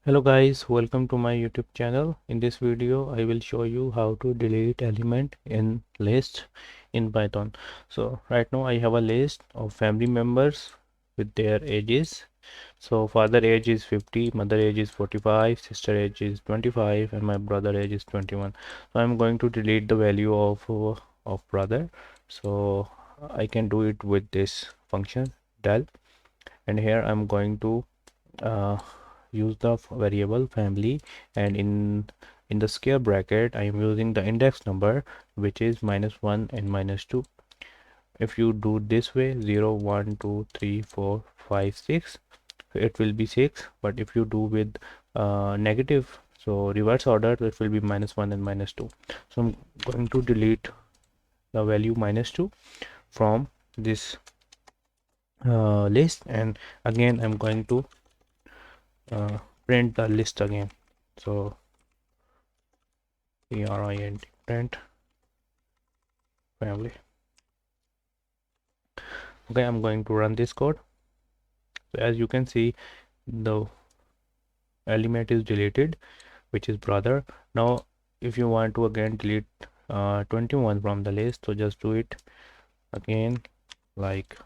Hello guys, welcome to my YouTube channel. In this video I will show you how to delete element in list in Python. So right now I have a list of family members with their ages. So father age is 50, mother age is 45, sister age is 25, and my brother age is 21. So I'm going to delete the value of brother. So I can do it with this function del, and here I'm going to uh, use the variable family, and in the square bracket I am using the index number, which is -1 and -2. If you do this way, 0 1 2 3 4 5 6, it will be 6. But if you do with negative, so reverse order, it will be -1 and -2. So I'm going to delete the value -2 from this list, and again I'm going to print the list again. So print family. Okay, I'm going to run this code. So as you can see, the element is deleted, which is brother. Now if you want to again delete 21 from the list, so just do it again, like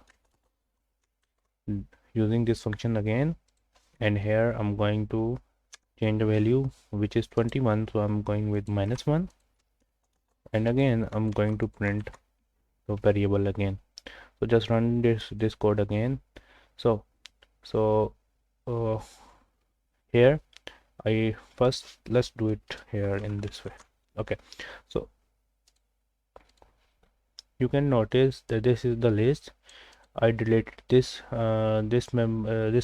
using this function again, and here I'm going to change the value, which is 21, so I'm going with -1, and again I'm going to print the variable again. So just run this code again. So uh, here let's do it here in this way. Okay, so you can notice that this is the list. I deleted this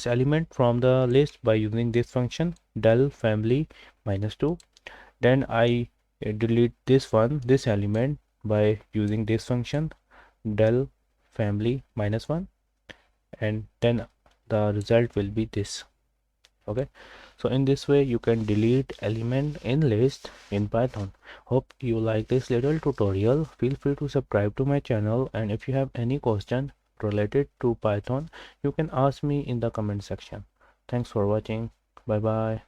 element from the list by using this function del family -2. Then I delete this element by using this function del family -1, and then the result will be this. Okay, so in this way you can delete element in list in Python. Hope you like this little tutorial. Feel free to subscribe to my channel, and if you have any question related to Python, you can ask me in the comment section. Thanks for watching. Bye bye.